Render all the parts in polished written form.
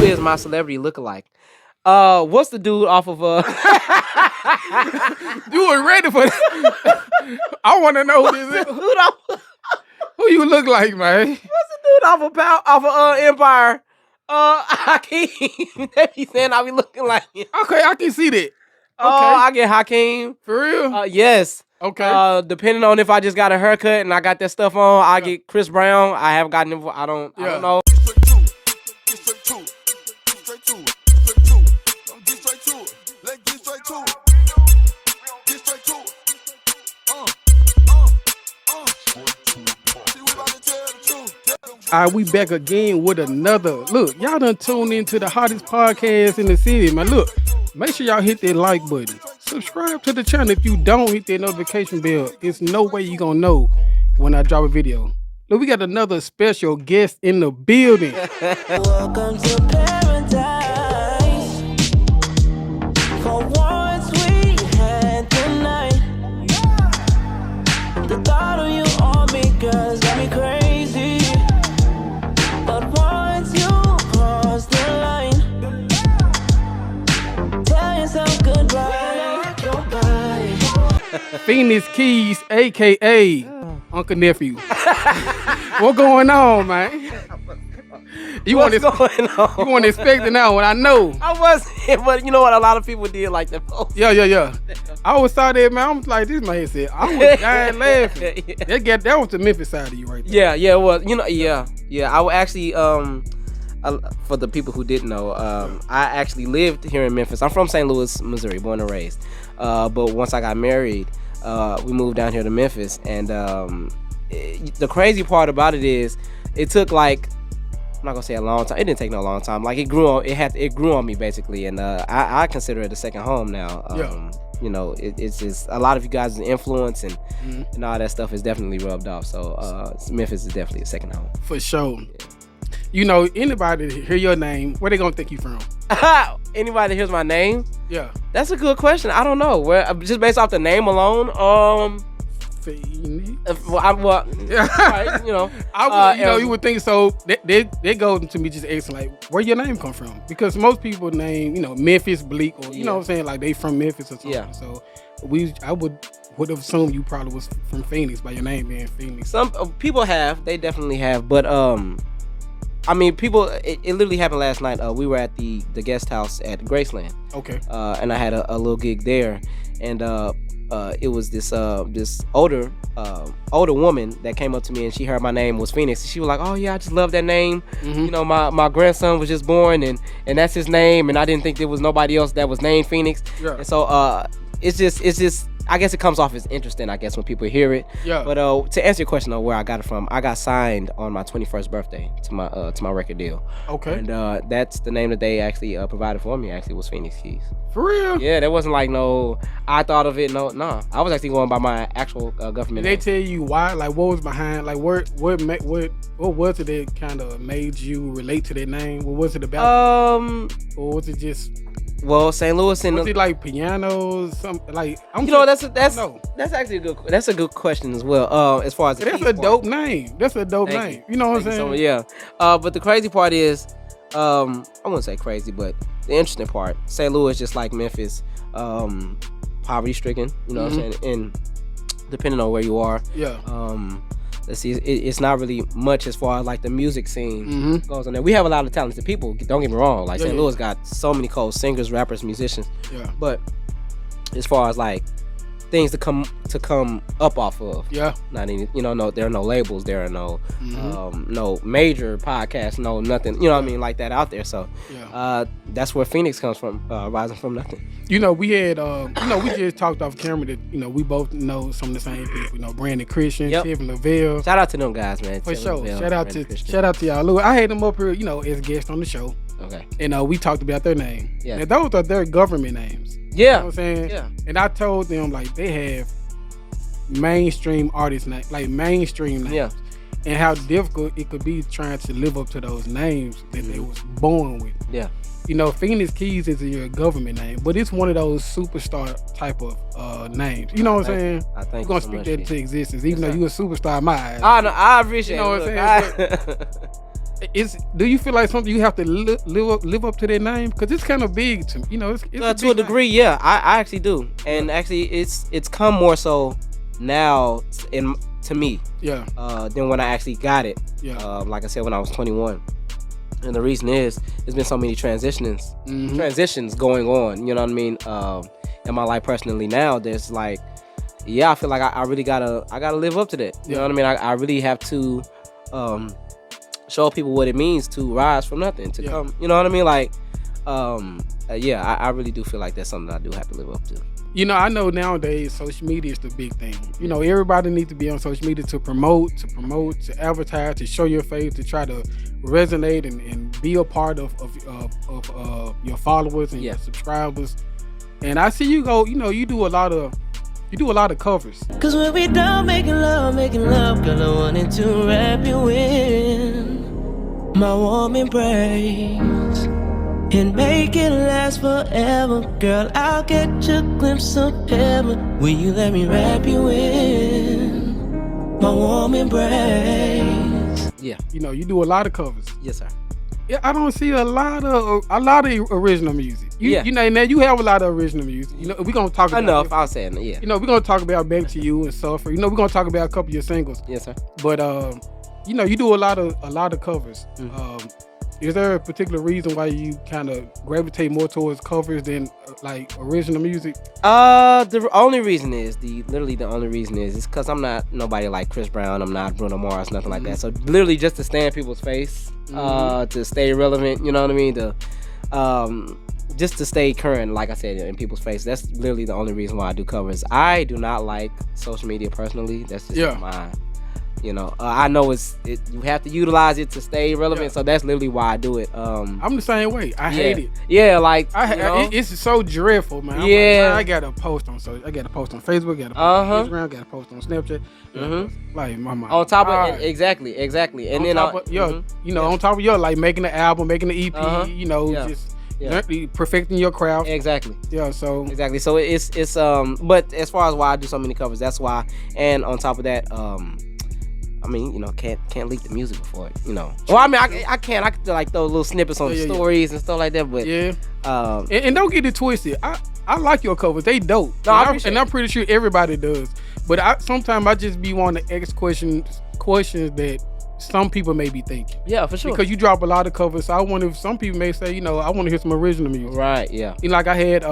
is my celebrity lookalike? What's the dude off of You were ready for that. I want to know who this is. Who you look like, man? What's the dude off of Empire? Hakeem. They be saying I be looking like him. Okay, I can see that. Okay. I get Hakeem. For real? Yes. Okay. Depending on if I just got a haircut and I got that stuff on, I get Chris Brown. I haven't gotten him. I don't know. All right, we back again with another. Look, y'all done tuned into the hottest podcast in the city, man. Look, make sure y'all hit that like button. Subscribe to the channel. If you don't hit that notification bell, it's no way you gonna know when I drop a video. Look, we got another special guest in the building. Welcome to paradise. For once we had the night. The thought of you on me, girls, got me crazy. But once you cross the line, tell yourself goodbye. Your body. Phoinix Keyz, aka Uncle Nephew. What going on, man? You What's weren't going on? You weren't expecting that one, I know. I wasn't, but you know what? A lot of people did like that post. Yeah. I always saw that, man. I was like, this man said, I was dying laughing. That was the Memphis side of you right there. Yeah, it was. Yeah. I would actually, for the people who didn't know, I actually lived here in Memphis. I'm from St. Louis, Missouri, born and raised. But once I got married, we moved down here to Memphis, and the crazy part about it is, it took like, I'm not gonna say a long time. It didn't take no long time. Like it grew on. It grew on me basically, and I consider it a second home now. You know, it's just a lot of you guys' influence and all that stuff is definitely rubbed off. So Memphis is definitely a second home for sure. Yeah. You know, anybody hear your name, where they gonna think you from? Anybody that hears my name? Yeah, that's a good question. I don't know. Where just based off the name alone. Right, you know, you would think so. They go to me just asking like, where your name come from? Because most people name, you know, Memphis, Bleak, or you know what I'm saying, like they from Memphis or something. Yeah. So I would have assumed you probably was from Phoenix by your name being Phoenix. Some people they definitely have, but I mean, people. It literally happened last night. We were at the guest house at Graceland. Okay. And I had a little gig there, and it was this older woman that came up to me, and she heard my name was Phoenix. She was like, "Oh yeah, I just love that name. You know, my grandson was just born, and that's his name, and I didn't think there was nobody else that was named Phoenix." Yeah. And so it's just. I guess it comes off as interesting, I guess, when people hear it. Yeah. But to answer your question of where I got it from, I got signed on my 21st birthday to my record deal. Okay. And that's the name that they actually provided for me. Actually, was Phoinix Keyz. For real? Yeah, that wasn't like I thought of it. No. I was actually going by my actual government. Did they tell you why? Like, what was behind? Like, what was it that kind of made you relate to that name? What was it about? Or was it just? Well, St. Louis and was it like pianos? Something like that's actually a good question as well. As far as that's a dope name. That's a dope name. You know what I'm saying? So, yeah. But the crazy part is, I wouldn't say crazy, but the interesting part, St. Louis, just like Memphis, poverty stricken. You know what I'm saying? And depending on where you are, let's see, it's not really much as far as like the music scene goes on there. We have a lot of talented people, don't get me wrong. Like St. Louis got so many cool singers, rappers, musicians. Yeah. But as far as like things to come up off of, not any, no, there are no labels, there are no no major podcasts, no nothing, you know what I mean, like that out there. So that's where Phoinix comes from, rising from nothing. You know, we had we just talked off camera that we both know some of the same people. You know, Brandon Christian, Kevin Lavelle. Shout out to them guys, man. For sure. Shout out to y'all. Look, I had them up here, as guests on the show. Okay. And we talked about their name. Yeah. Now, those are their government names. Yeah. You know what I'm saying? Yeah. And I told them like they have mainstream artist names, like mainstream names. Yeah. And how difficult it could be trying to live up to those names that they was born with. Yeah. Phoinix Keyz is your government name, but it's one of those superstar type of names. You know what I'm saying? I think we're gonna speak that into existence, even though you a superstar in my eyes. I know, I appreciate it. You know what I'm saying? Do you feel like something you have to live up to that name? Because it's kind of big to it's to a degree. Name. Yeah, I actually do, and actually it's come more so now to me. Yeah. Than when I actually got it. Yeah. Like I said, when I was 21. And the reason is, there's been so many transitions going on. You know what I mean? In my life personally now, there's like, I feel like I really gotta live up to that. You know what I mean? I really have to show people what it means to rise from nothing, to come. You know what I mean? Like, I really do feel like that's something I do have to live up to. I know nowadays social media is the big thing. Everybody needs to be on social media to promote, to advertise, to show your face, to try to resonate and be a part of your followers and your subscribers. And I see you go, you do a lot of covers. Cause when we done making love, girl, I wanted to wrap you in my warm embrace and make it last forever. Girl, I'll get you a glimpse of heaven. Will you let me wrap you in my warm embrace? Yeah. You do a lot of covers. Yes, sir. Yeah, I don't see a lot of original music. Now you have a lot of original music. We're gonna talk about enough. I'll say it. Yeah. We're gonna talk about Back to You and Suffer. We're gonna talk about a couple of your singles. Yes, sir. But you do a lot of covers. Is there a particular reason why you kind of gravitate more towards covers than like original music? The only reason is because I'm not nobody like Chris Brown. I'm not Bruno Mars, nothing like that. So literally just to stay in people's face, to stay relevant. You know what I mean? Just to stay current, like I said, in people's face. That's literally the only reason why I do covers. I do not like social media personally. That's just my. I know you have to utilize it to stay relevant, so that's literally why I do it. I'm the same way. I hate it. Yeah, like it's so dreadful, man. I gotta post on Facebook, I gotta post on Instagram, I gotta post on Snapchat. Like mama. On top of exactly, and then on top of like making the album, making the EP, just. Yeah. Perfecting your craft. Exactly. Yeah. So exactly. So it's but as far as why I do so many covers, that's why. And on top of that, can't leak the music before it, Well, I can like throw little snippets on stories and stuff like that, but and don't get it twisted. I like your covers; they dope. No, I'm pretty sure everybody does. But sometimes I just be wanting to ask questions that some people may be thinking. Yeah, for sure. Because you drop a lot of covers, so I wonder if some people may say, I want to hear some original music. Right. Yeah. Like I had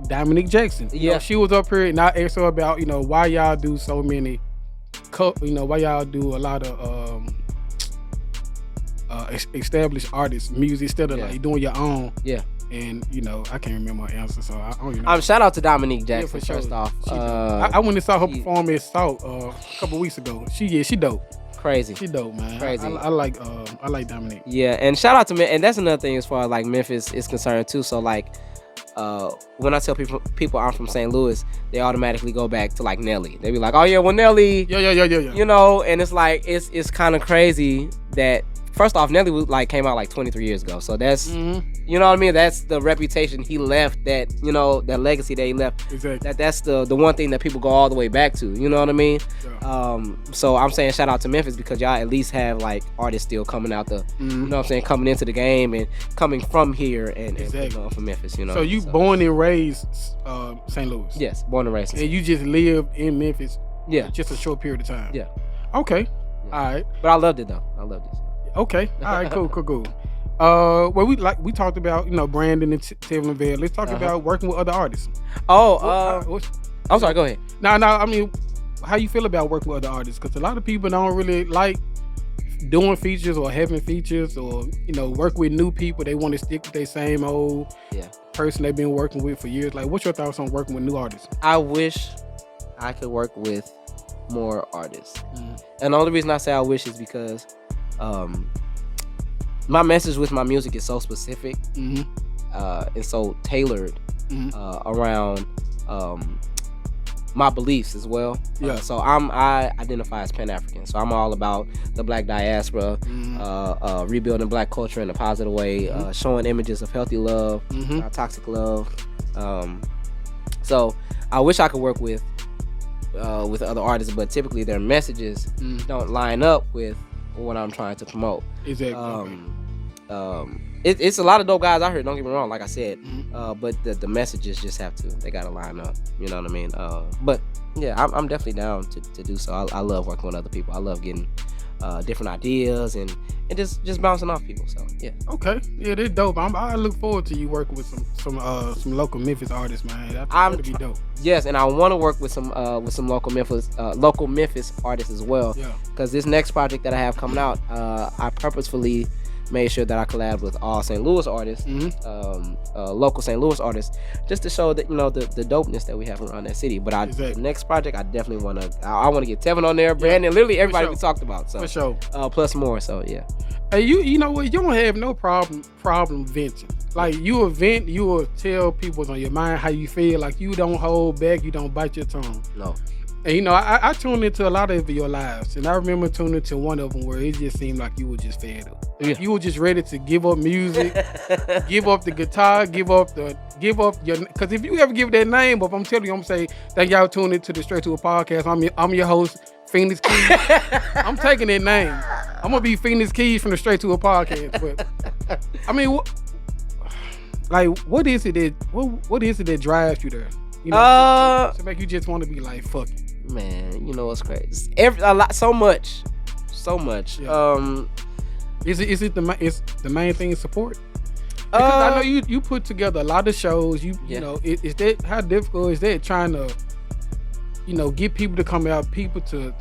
Dominique Jackson. She was up here, and I asked her about why y'all do so many. Why y'all do a lot of established artists music instead of like doing your own. Yeah. And I can't remember my answer, so I don't know. Shout out to Dominique Jackson first off. I went and saw her perform at Salt a couple weeks ago. She dope. Crazy. She dope, man. Crazy. I like Dominique. Yeah, and shout out to me, and that's another thing as far as like Memphis is concerned too. So like. When I tell people I'm from St. Louis, they automatically go back to like Nelly. They be like, "Oh yeah, well Nelly." Yeah. And it's like it's kind of crazy that first off, Nelly came out like 23 years ago. So that's you know what I mean. That's the reputation he left. That that legacy that he left. Exactly. That's the one thing that people go all the way back to. You know what I mean? Yeah. So I'm saying shout out to Memphis because y'all at least have like artists still coming out you know what I'm saying, coming into the game and coming from here and from Memphis. So you born and raised St. Louis? Yes, born and raised. And you just lived in Memphis? Yeah. Just a short period of time? Yeah. Okay. Yeah. All right. But I loved it though. I loved it. Okay. All right. Cool. Well, we talked about Brandon and Tevin Vale. Let's talk about working with other artists. I'm sorry. Go ahead. No. I mean, how you feel about working with other artists? Because a lot of people don't really like doing features or having features or work with new people. They want to stick with their same old person they've been working with for years. Like, what's your thoughts on working with new artists? I wish I could work with more artists, and the only reason I say I wish is because. My message with my music is so specific and so tailored around my beliefs as well. So I identify as Pan-African. So I'm all about the Black diaspora, rebuilding Black culture in a positive way, showing images of healthy love, not toxic love. So I wish I could work with other artists, but typically their messages don't line up with what I'm trying to promote. Exactly. It's a lot of dope guys out here. Don't get me wrong, like I said, but the messages just they gotta line up. You know what I mean? But yeah, I'm definitely down to do so. I love working with other people. I love getting different ideas and just bouncing off people. So yeah. Okay. Yeah, they're dope. I look forward to you working with some local Memphis artists, man. That'd be dope. Yes, and I want to work with some local Memphis artists as well. Yeah. Because this next project that I have coming out, I purposefully made sure that I collabed with all St. Louis artists, local St. Louis artists, just to show that the dopeness that we have around that city. But the next project, I definitely want to. I want to get Tevin on there, Brandon, literally everybody we talked about. So for sure, plus more. So yeah. Hey, you know what? You don't have no problem venting. Like you will vent, you will tell people what's on your mind, how you feel. Like you don't hold back, you don't bite your tongue. No. And I tuned into a lot of your lives, and I remember tuning into one of them where it just seemed like you were just fed up. Like you were just ready to give up music, give up the guitar, give up your. Because if you ever give that name up, I'm telling you, I'm saying thank y'all tuning into the Straight to a Podcast. I'm your host, Phoinix Keyz. I'm taking that name. I'm gonna be Phoinix Keyz from the Straight to a Podcast. But I mean, what is it that drives you there? You know, to make you just want to be like, fuck it. Man, you know what's crazy? So much. Yeah. Is the main thing is support? Because I know you put together a lot of shows. You know, is that how difficult is that trying to, get people to come out, people to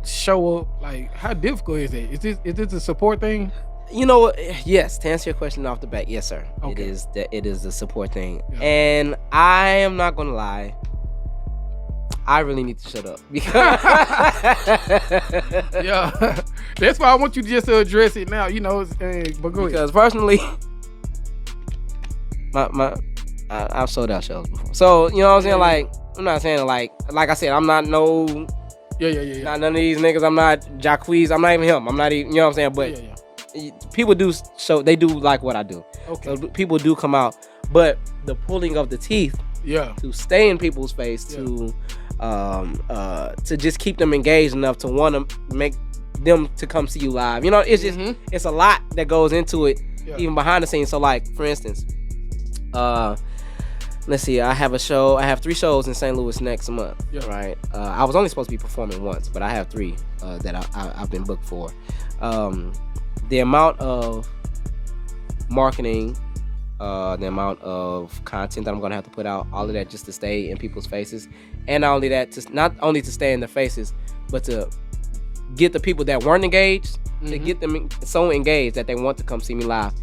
show up? Like, how difficult is that? Is this a support thing? You know what? Yes, to answer your question off the bat, yes, sir. Okay. It is the support thing, and I am not gonna lie. I really need to shut up because that's why I want you just to address it now. But go ahead. Because personally, I've sold out shows before, so you know what I'm saying. Like, I'm not saying like I said, I'm not no not none of these niggas. I'm not Jacquees. I'm not even him. I'm not even, you know what I'm saying. But people do show, they do like what I do. Okay. So people do come out, but the pulling of the teeth, to stay in people's face, to just keep them engaged enough to want to make them to come see you live. It's just it's a lot that goes into it, even behind the scenes. So like, for instance, let's see, I have 3 shows in St. Louis next month, right? I was only supposed to be performing once, but I have 3 that I've been booked for. The amount of marketing, the amount of content that I'm gonna have to put out, all of that just to stay in people's faces, and not only that, not only to stay in their faces, but to get the people that weren't engaged, to get them so engaged that they want to come see me live.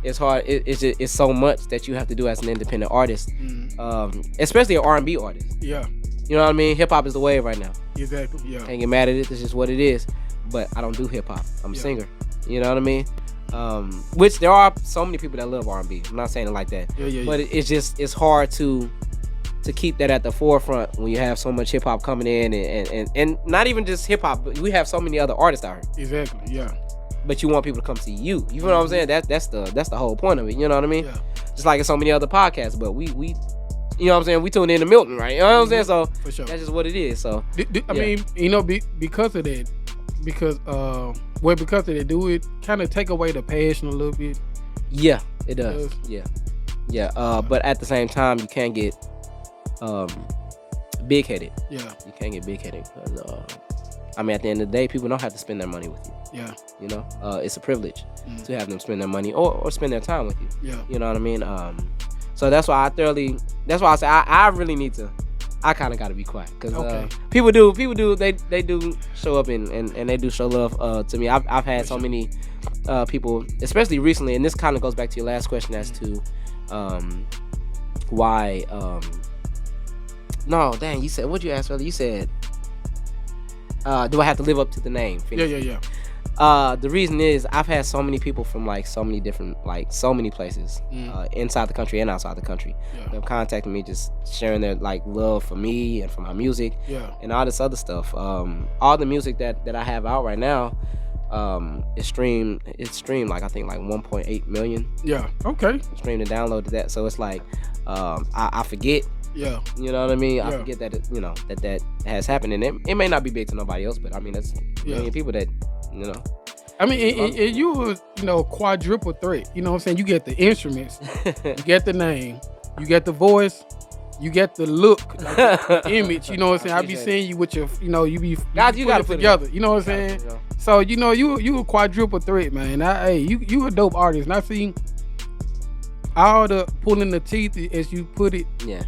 It's hard. It's so much that you have to do as an independent artist, especially an R&B artist. You know what I mean? Hip hop is the wave right now. Exactly. Can't get mad at it. It's just what it is. But I don't do hip hop. I'm a singer. You know what I mean? Which there are so many people that love R&B. I'm not saying it like that. But it's hard to keep that at the forefront when you have so much hip hop coming in and not even just hip hop, but we have so many other artists out here. Exactly. Yeah. But you want people to come see you. You know what I'm saying? That's the whole point of it. You know what I mean? Just like in so many other podcasts, but we you know what I'm saying? We tune in to Milton, right? You know what I'm saying? So for sure. That's just what it is. So I mean, because of that. Because of that, do it kind of take away the passion a little bit? Yeah, it does. Yeah. But at the same time, you can't get big-headed. Yeah. You can't get big-headed because I mean, at the end of the day, people don't have to spend their money with you. Yeah. It's a privilege to have them spend their money or spend their time with you. Yeah. You know what I mean? So that's why I say I really need to. I kind of got to be quiet because people do they do show up and they do show love to me. I've had so many people, especially recently, and this kind of goes back to your last question as to why. No, dang, you said, what'd you ask earlier? You said, do I have to live up to the name? Phoinix? Yeah. The reason is I've had so many people from like so many different, like so many places inside the country and outside the country. They've contacted me, just sharing their like love for me and for my music and all this other stuff. All the music that I have out right now, it's streamed like I think like 1.8 million. Yeah. Okay. Streamed and downloaded that, so it's like I forget. Yeah. You know what I mean? I forget that that has happened, and it may not be big to nobody else, but I mean, that's million people that You know. I mean, and you was, quadruple threat. You know what I'm saying? You get the instruments, you get the name, you get the voice, you get the look, like the image. You know what I'm saying? I be seeing you with your, you got to put together. You know what I'm saying? So you a quadruple threat, man. You a dope artist. And I see all the pulling the teeth as you put it. Yeah,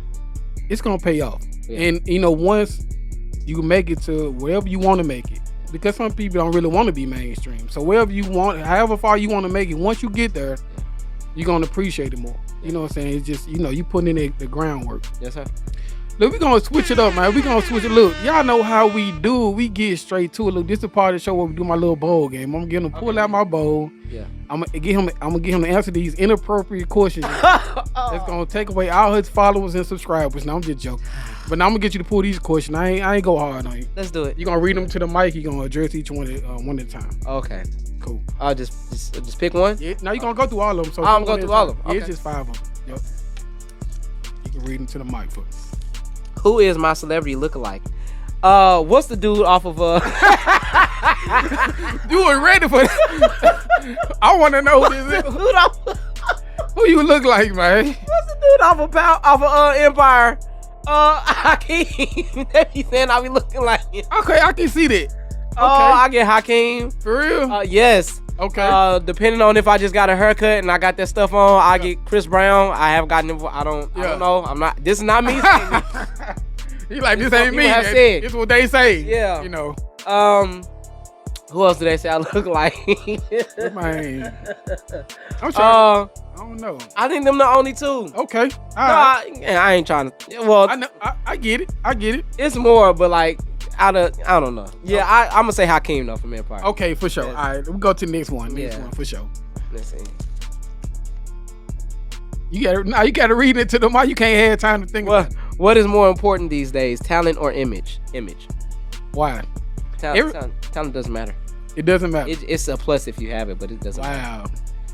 it's gonna pay off. Yeah. And once you make it to wherever you want to make it. Because some people don't really want to be mainstream. So wherever you want, however far you want to make it, once you get there, you're going to appreciate it more. You know what I'm saying? It's just, you putting in the groundwork. Yes, sir. Look, we're going to switch it up, man. We're going to switch it. Look, y'all know how we do. We get straight to it. Look, this is the part of the show where we do my little bowl game. I'm going to get him to pull out my bowl. Yeah. I'm going to get him to answer these inappropriate questions. That's going to take away all his followers and subscribers. No, I'm just joking. But now I'm going to get you to pull these questions. I ain't go hard on you. Let's do it. You're going to read them to the mic. You're going to address each one at a time. Okay. Cool. I'll just pick one? Yeah. Now you're going to go through all of them. So I'm going to go through all of them. Okay. Yeah, it's just 5 of them. Yep. You can read them to the mic for me. Who is my celebrity lookalike? What's the dude off of You were ready for that. I want to know who this is. Who you look like, man? What's the dude off of Empire? Hakeem. They be saying I be looking like him. Okay, I can see that. Okay. I get Hakeem. For real? Yes. Okay. Depending on if I just got a haircut and I got that stuff on, I get Chris Brown. I have gotten him. I don't know. I'm not. This is not me saying this. He like, this ain't me. This is what they say. Yeah. Who else do they say I look like? Man. I'm sure. I don't know. I think them the only two. Okay. I ain't trying to. Well, I know. I get it. It's more, but like I don't know. Yeah, I'm gonna say Hakeem though from Empire. Okay, for sure. Yes. All right, we go to the next one. Next one for sure. Let's see. You gotta read it to the mic. You can't have time to think about it. What is more important these days, talent or image? Image. Why? Talent doesn't matter. It doesn't matter. It's a plus if you have it, but it doesn't matter.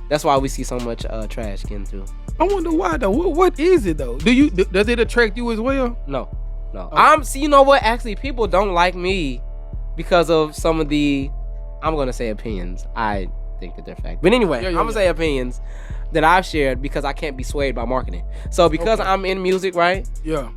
That's why we see so much trash getting through. I wonder why though. What is it though? Does it attract you as well? No. Okay. See, you know what? Actually, people don't like me because of some of the, I'm gonna say opinions. I think that they're fact. But anyway, I'm gonna say opinions that I've shared because I can't be swayed by marketing. So because I'm in music, right? Yeah.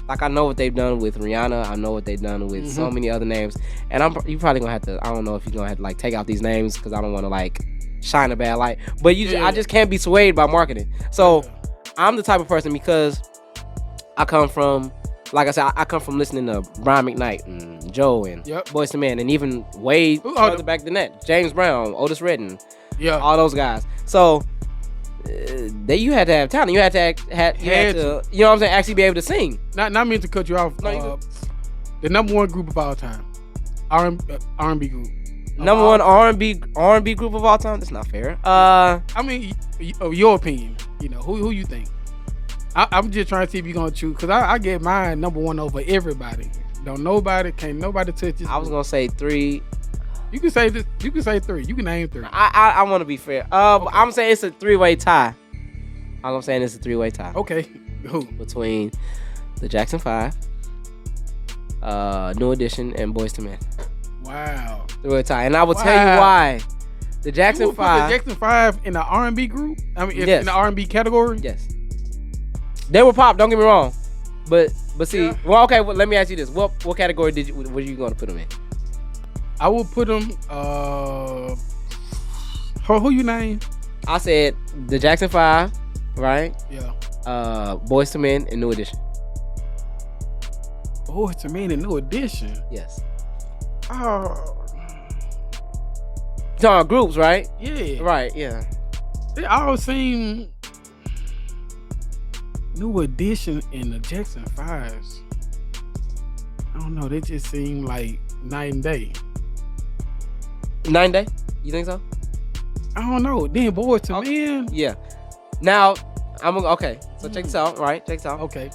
Like I know what they've done with Rihanna. I know what they've done with so many other names. And you probably gonna have to. I don't know if you're gonna have to like take out these names because I don't want to like shine a bad light. But I just can't be swayed by marketing. So I'm the type of person because I come from. Like I said, I come from listening to Brian McKnight and Joe and Boyz II Men and even way further back than that. James Brown, Otis Redding, all those guys. So you had to have talent. You had to you know what I'm saying, actually be able to sing. Not mean to cut you off. The number one group of all time, R&B group. Number one R&B group of all time. That's not fair. I mean, your opinion. Who you think? I'm just trying to see if you're gonna choose because I get mine number one over everybody. Can't nobody touch this. I was gonna say 3. You can say this. You can say 3. You can name 3. I want to be fair. I'm saying it's a 3-way tie. I'm saying it's a 3-way tie. Okay. Who? Between the Jackson 5, New Edition, and Boyz II Men. Wow. 3-way tie, and I will tell you why. The Jackson 5. The Jackson 5 in the R&B group. I mean, in the R&B category. Yes. They were pop. Don't get me wrong, but see. Yeah. Well, okay. Well, let me ask you this: what category were you going to put them in? I would put them. Who you name? I said the Jackson 5, right? Yeah. Boyz II Men and New Edition. Boyz II Men and New Edition. Yes. Talking groups, right? Yeah. Right. Yeah. They all seem. New Edition and the Jackson 5s. I don't know. They just seem like night and day. Night and day? You think so? I don't know. Then Boyz II Men. Yeah. Now, okay. So check this out, right? Check this out. Okay.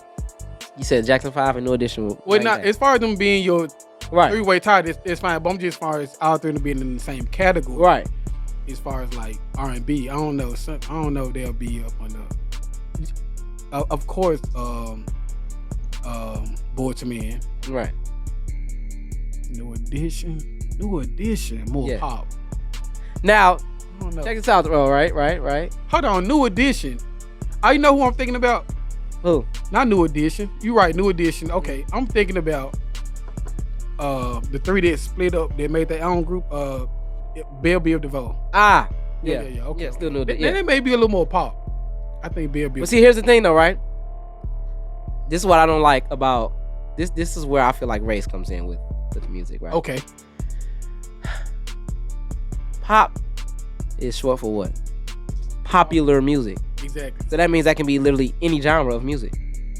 You said Jackson 5 and New Edition. Well, not as far as them being your 3-way tie, it's fine. But I'm just as far as all 3 of them being in the same category. Right. As far as like R&B, I don't know. I don't know if they'll be up on the. Of course, Boyz II Men. Right. New Edition. New Edition, more pop. Now, check this out, bro. Right. Hold on, New Edition. You know who I'm thinking about? Who? Not New Edition. You right, New Edition. Okay, I'm thinking about the three that split up, that made their own group. Bell Biv DeVoe. Yeah. Okay. Yeah, still New Edition. Edition. They may be a little more pop. I think Bell Biv. But see, here's the thing, though, right? This is what I don't like about this. This is where I feel like race comes in with the music, right? Okay. Pop is short for what? Popular music. Exactly. So that means that can be literally any genre of music.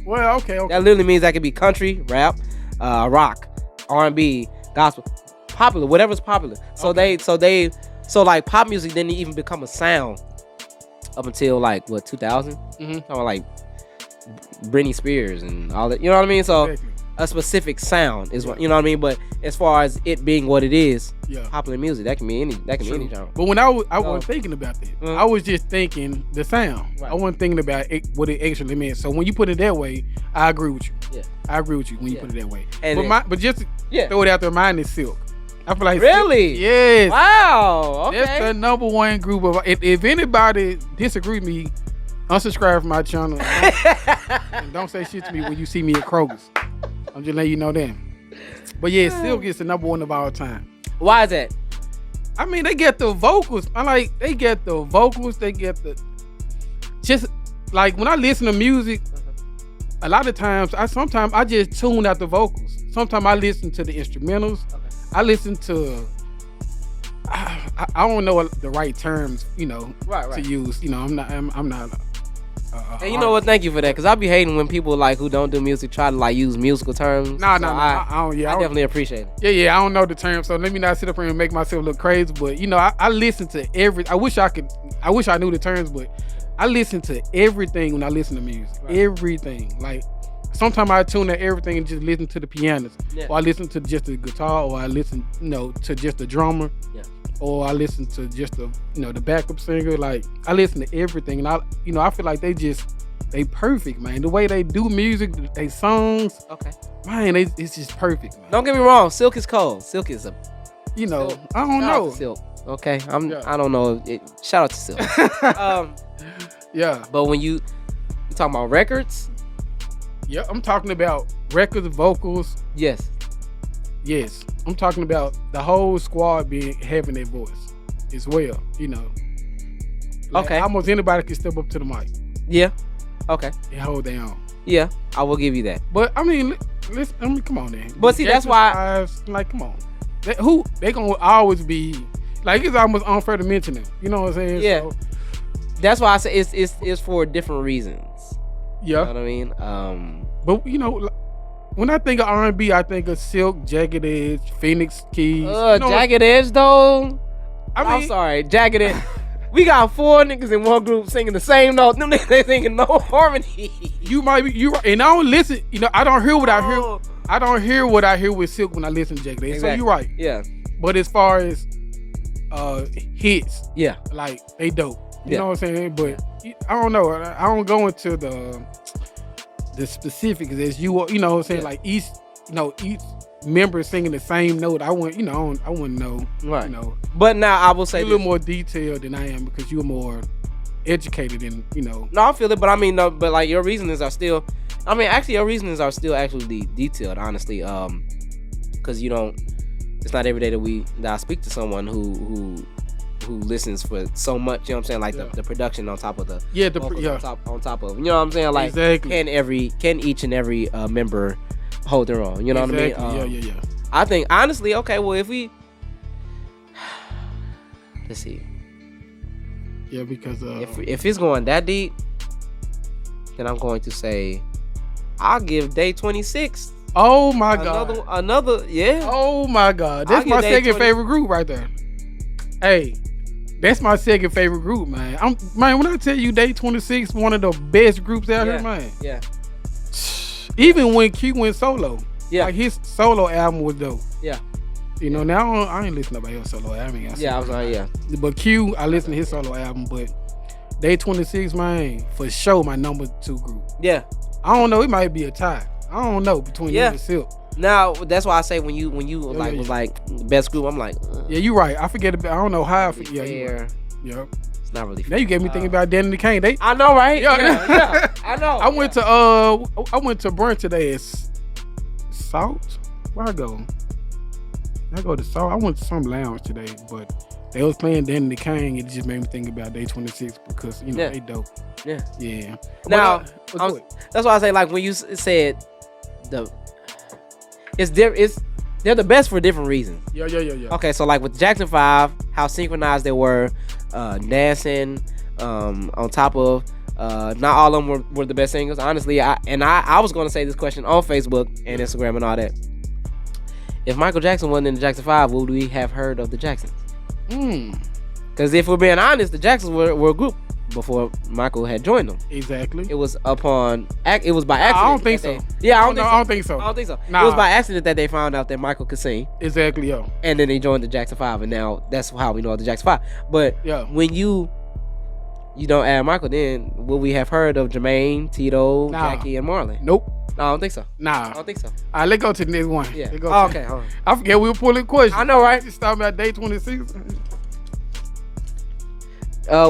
Well, okay. That literally means that could be country, rap, rock, R&B, gospel, popular, whatever's popular. So like pop music didn't even become a sound up until like what 2000. Mm-hmm. Like Britney Spears and all that. You know what I mean? So exactly. A specific sound is what you know what I mean. But as far as it being what it is, yeah. Popular music that can be any genre. But when I wasn't thinking about that. I was just thinking the sound. Right. I wasn't thinking about what it actually meant. So when you put it that way, I agree with you. Yeah, I agree with you when you put it that way. And but just to throw it out there, mine is Silk. I feel like really, Silk, yes. Wow, okay. That's the number one group of. If anybody disagree with me, unsubscribe from my channel and don't say shit to me when you see me at Kroger's. I'm just letting you know that. But yeah, Silk is the number one of all time. Why is that? I mean, they get the vocals. They get the vocals. They get the just like when I listen to music. A lot of times, sometimes I just tune out the vocals. Sometimes I listen to the instrumentals. Okay. I listen to. I don't know the right terms, to use. I'm not. And you know what? Thank you for that, because I be hating when people like who don't do music try to like use musical terms. No. I don't. Yeah, I definitely appreciate it. Yeah. I don't know the terms, so let me not sit up here and make myself look crazy. But I listen to every. I wish I knew the terms, but I listen to everything when I listen to music. Right. Everything. Like sometimes I tune out everything and just listen to the pianist, or I listen to just the guitar, or I listen, to just the drummer. Yeah. Or I listen to just the backup singer. Like I listen to everything, and I feel like they perfect, man. The way they do music, they songs. Okay. Man, it's just perfect, man. Don't get me wrong, Silk is cold. Silk is Silk. I don't know. Silk. Okay, I don't know. Shout out to Silk. Yeah. But when you talking about records? Yeah, I'm talking about records, vocals. Yes. I'm talking about the whole squad having their voice as well. Okay. Almost anybody can step up to the mic. Yeah. Okay. And hold their own. Yeah, I will give you that. But I mean, come on, then. But see, that's why. Come on. They gonna always be like, it's almost unfair to mention them. You know what I'm saying? Yeah. So, that's why I say it's for different reasons. Yeah. You know what I mean? But when I think of R&B, I think of Silk, Jagged Edge, Phoinix Keyz. Jagged Edge though. I'm sorry, Jagged Edge. We got 4 niggas in one group singing the same note. Them niggas ain't singing no harmony. You right, and I don't listen. I don't hear what I hear. I don't hear what I hear with Silk when I listen to Jagged Edge. Exactly. So you're right. Yeah. But as far as hits, yeah, like they dope. You know what I'm saying? But I don't know. I don't go into the specifics as you know what I'm saying. Like each member singing the same note. I wouldn't know. Right. But now I will say you're a little more detailed than I am, because you're more educated in. No, I feel it, but I mean, no, but like your reasonings are still. I mean, actually, your reasonings are still actually detailed, honestly. Because it's not every day that I speak to someone who listens for so much, you know what I'm saying? Like the production on top of the on top of, you know what I'm saying? Like exactly. Can each and every member hold their own, you know what I mean? Yeah. I think honestly, okay, well if we let's see. Yeah, because if it's going that deep, then I'm going to say I'll give Day 26. Oh my God. Another yeah. Oh my God. That's my second favorite group right there. Hey, that's my second favorite group, man. When I tell you Day 26, one of the best groups out here, man. Yeah. Even when Q went solo. Yeah. Like his solo album was dope. Yeah. Now I ain't listening to nobody else's solo album. But Q, I listened to his solo album, but Day 26, man, for sure my number 2 group. Yeah. I don't know, it might be a tie. I don't know between him and Silk. Now that's why I say when you was like best group, I'm like, yeah, you're right. I forget about. I don't know how. I forget. Yeah, right. Yep. It's not really. Now you gave me thinking about Danny the Kane. I know, right? Yeah, I know. I went to brunch today. It's Salt. Where I go? I go to Salt. I went to some lounge today, but they was playing Danny the Kane. It just made me think about Day 26 because they dope. Yeah. Yeah. Now that's why I say like when you said they're the best for different reasons. Yeah. Okay, so like with Jackson 5, how synchronized they were, dancing, on top of, not all of them were the best singers. Honestly, I was going to say this question on Facebook and Instagram and all that. If Michael Jackson wasn't in the Jackson 5, would we have heard of the Jacksons? Because if we're being honest, the Jacksons were a group before Michael had joined them. Exactly. It was by accident. I don't think so. Yeah, I don't think so. Nah. It was by accident that they found out that Michael could sing. Exactly, yo. And then they joined the Jackson 5, and now that's how we know the Jackson 5. But when you don't add Michael, then will we have heard of Jermaine, Tito, Jackie, and Marlon? Nope. No, I don't think so. Nah. I don't think so. All right, let's go to the next one. Yeah. Okay. Hold on. I forget we were pulling questions. I know, right? Just talking about Day 26.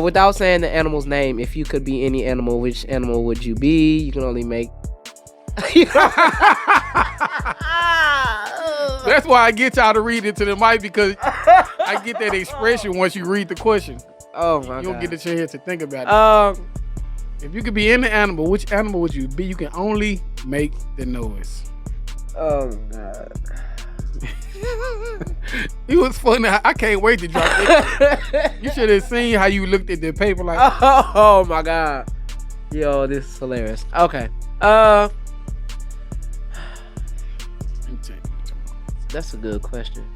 Without saying the animal's name, if you could be any animal, which animal would you be? You can only make. That's why I get y'all to read it to the mic because I get that expression once you read the question. Oh my God. You don't get the chance to think about it. If you could be any animal, which animal would you be? You can only make the noise. Oh God. It was funny. I can't wait to drop it. You should have seen how you looked at the paper like. Oh my God. Yo, this is hilarious. Okay. That's a good question.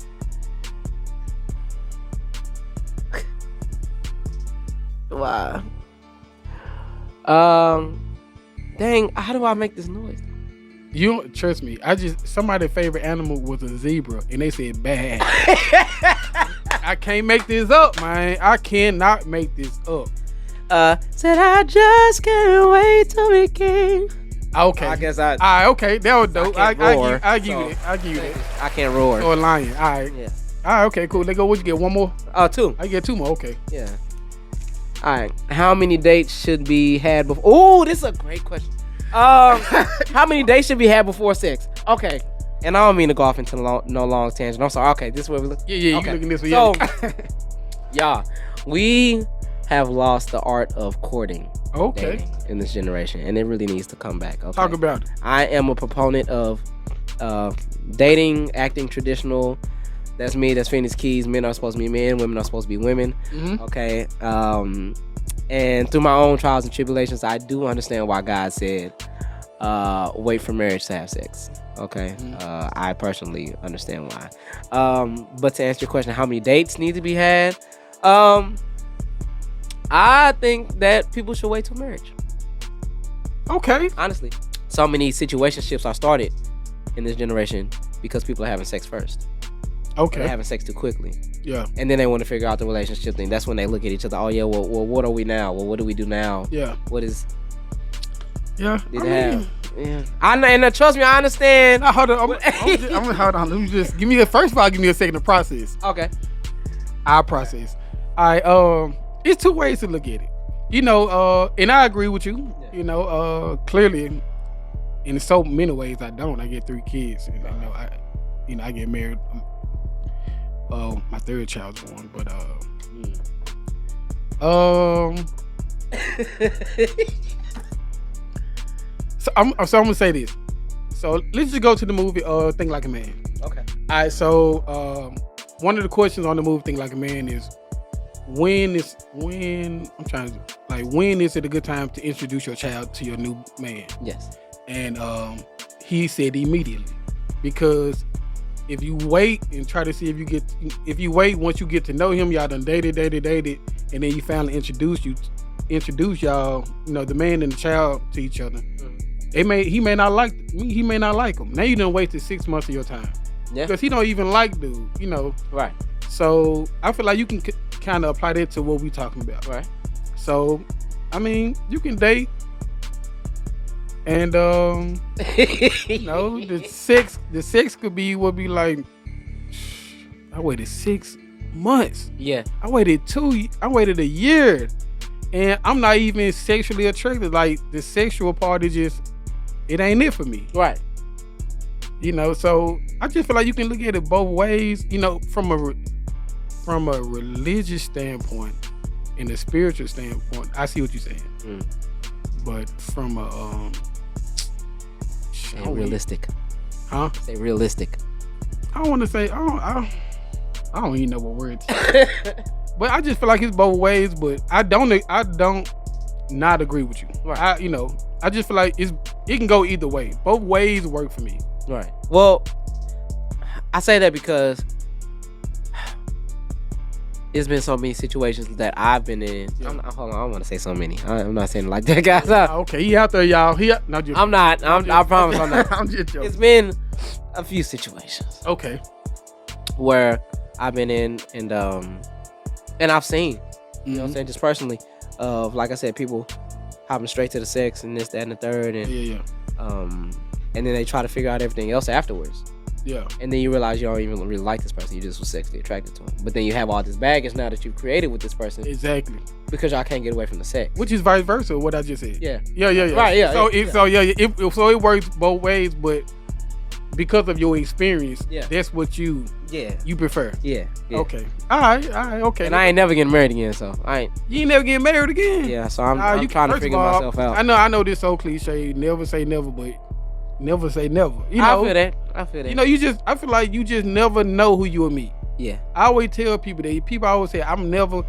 Wow. Dang, how do I make this noise? You don't trust me. Somebody's favorite animal was a zebra, and they said bad. I can't make this up, man. I cannot make this up. Said I just can't wait till we king. Okay. I guess okay, that was dope. I give you that. I can't roar. Or a lion. All right. Yeah. All right. Okay. Cool. Let's go. What you get? One more? Two. I get two more. Okay. Yeah. All right. How many dates should be had before? Oh, this is a great question. How many dates should be had before sex? Okay. And I don't mean to go off into no long tangent. I'm sorry. Okay, this is where we look. Yeah. Okay. You looking this way? So, y'all, we have lost the art of courting. Okay. In this generation, and it really needs to come back. Okay. Talk about it. I am a proponent of dating, acting traditional. That's me. That's Phoinix Keyz. Men are supposed to be men. Women are supposed to be women. Mm-hmm. Okay. And through my own trials and tribulations, I do understand why God said, wait for marriage to have sex. Okay. Mm-hmm. I personally understand why. But to answer your question, how many dates need to be had? I think that people should wait till marriage. Okay. Honestly. So many situationships are started in this generation because people are having sex first. Okay. They're having sex too quickly. Yeah. And then they want to figure out the relationship thing. That's when they look at each other. Oh yeah, well what are we now? Well, what do we do now? Yeah. What is? Yeah. Did have? Yeah. And trust me, I understand. Now, hold on. I'm hold on. Let me just give me first of all, give me a second to process. Okay. I'll process. It's two ways to look at it. You know, and I agree with you. Yeah. You know, clearly, in so many ways, I don't. I get 3 kids, and I get married. My third child's born, but So I'm gonna say this. So let's just go to the movie Think Like a Man. Okay. All right. So one of the questions on the movie Think Like a Man is when is it a good time to introduce your child to your new man? Yes. And he said immediately, because if you wait and try to see if you wait once you get to know him, y'all done dated, and then you finally introduce y'all, the man and the child to each other. Mm-hmm. He may not like him. Now you done wasted 6 months of your time. Yeah. Because he don't even like dude, Right. So I feel like you can kind of apply that to what we talking about. Right. So, I mean, you can date And the sex could be like I waited 6 months. Yeah. I waited a year. And I'm not even sexually attracted. Like the sexual part is just, it ain't it for me. Right. So I just feel like you can look at it both ways, from a religious standpoint and a spiritual standpoint. I see what you're saying. But from a realistic. Huh? Say realistic. I don't want to say I don't even know what words. But I just feel like it's both ways, but I don't not agree with you. Right. I just feel like it can go either way. Both ways work for me. Right. Well, I say that because it's been so many situations that I've been in. Yeah. Hold on, I don't want to say so many. I'm not saying it like that, guys. Okay, he out there, y'all. I'm not. I promise I'm not. I'm just joking. It's been a few situations. Okay. Where I've been in and I've seen, you know what I'm saying, just personally, of, like I said, people hopping straight to the sex and this, that, and the third, and and then they try to figure out everything else afterwards. Yeah. And then you realize you don't even really like this person. You just was sexually attracted to him. But then you have all this baggage now that you've created with this person. Exactly. Because y'all can't get away from the sex. Which is vice versa, what I just said. Yeah. Yeah. Right, yeah. So it works both ways, but because of your experience, that's what you prefer. Yeah. Okay. All right, okay. And I ain't never getting married again, so I ain't. You ain't never getting married again? Yeah, so I'm trying to figure myself out. I know this so cliche, never say never, but never say never. I feel that. I feel like you just never know who you will meet. Yeah. I always tell people that. People always say, I'm never,